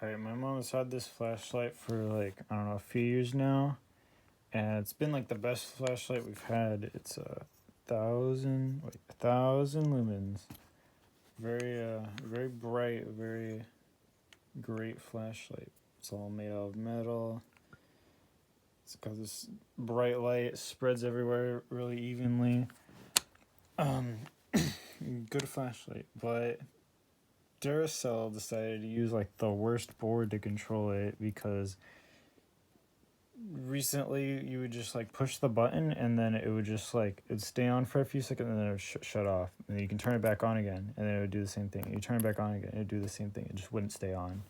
Alright, my mom has had this flashlight for like, I don't know, a few years now. And it's been like the best flashlight we've had. It's 1,000 lumens. Very bright, very great flashlight. It's all made out of metal. It's got this bright light, it spreads everywhere really evenly. Good flashlight, but Duracell decided to use like the worst board to control it because recently you would just like push the button and then it would just like it'd stay on for a few seconds and then it would shut off, and then you can turn it back on again and then it would do the same thing. You turn it back on again, it would do the same thing. It just wouldn't stay on.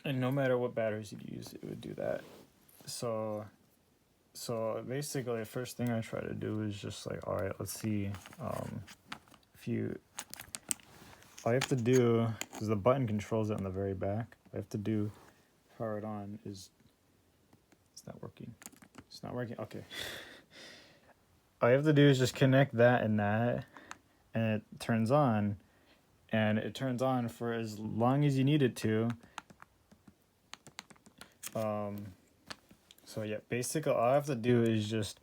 And no matter what batteries you'd use, it would do that. So basically the first thing I try to do is just like, all right, let's see all you have to do, because the button controls it on the very back, all you have to do power it on is, it's not working. Okay. All you have to do is just connect that and it turns on, and it turns on for as long as you need it to. So yeah, basically all I have to do is just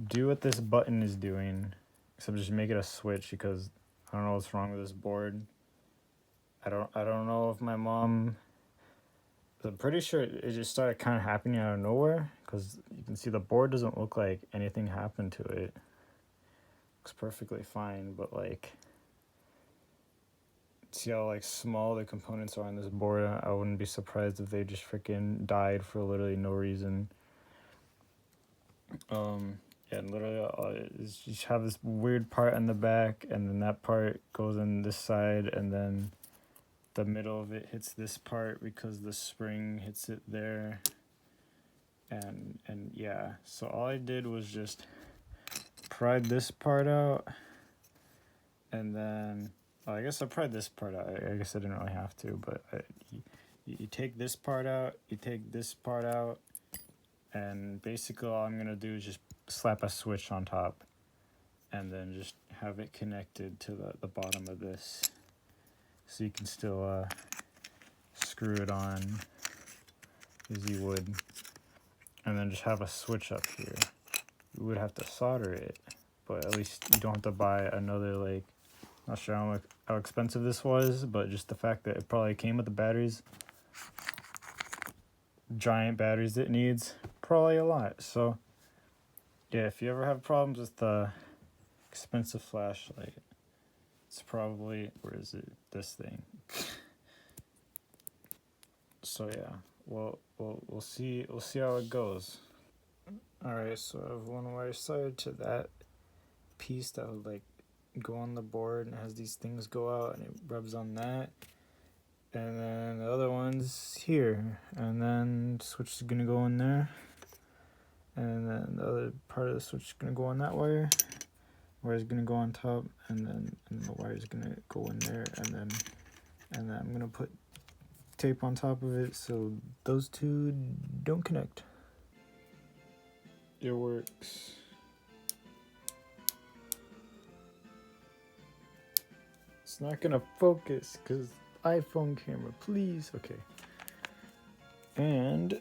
do what this button is doing, except just make it a switch, because I don't know what's wrong with this board. I don't know if my mom, I'm pretty sure it just started kind of happening out of nowhere, because you can see the board doesn't look like anything happened to it. Looks perfectly fine, but like, see how like small the components are on this board. I wouldn't be surprised if they just freaking died for literally no reason. Yeah, and literally you just have this weird part in the back, and then that part goes in this side, and then the middle of it hits this part because the spring hits it there. And yeah, so all I did was just pried this part out, and then I guess I pried this part out. I guess I didn't really have to, but you take this part out, you take this part out, and basically all I'm gonna do is just slap a switch on top, and then just have it connected to the bottom of this, so you can still screw it on as you would, and then just have a switch up here. You would have to solder it, but at least you don't have to buy another, like, not sure how expensive this was, but just the fact that it probably came with the batteries, giant batteries it needs, probably a lot. So yeah, if you ever have problems with the expensive flashlight, it's probably, where is it, this thing. So yeah, we'll see how it goes. All right, so I have one wire side to that piece that would like go on the board and has these things go out, and it rubs on that, and then the other one's here, and then the switch is gonna go in there, and then the other part of the switch is gonna go on that wire is gonna go on top, and then the wire is gonna go in there, and then I'm gonna put tape on top of it so those two don't connect. It works. It's not gonna focus because iPhone camera, please. Okay. And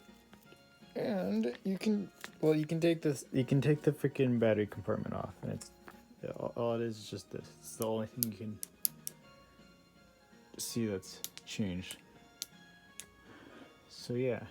you can take this. You can take the freaking battery compartment off, and it's all it is just this. It's the only thing you can see that's changed. So yeah.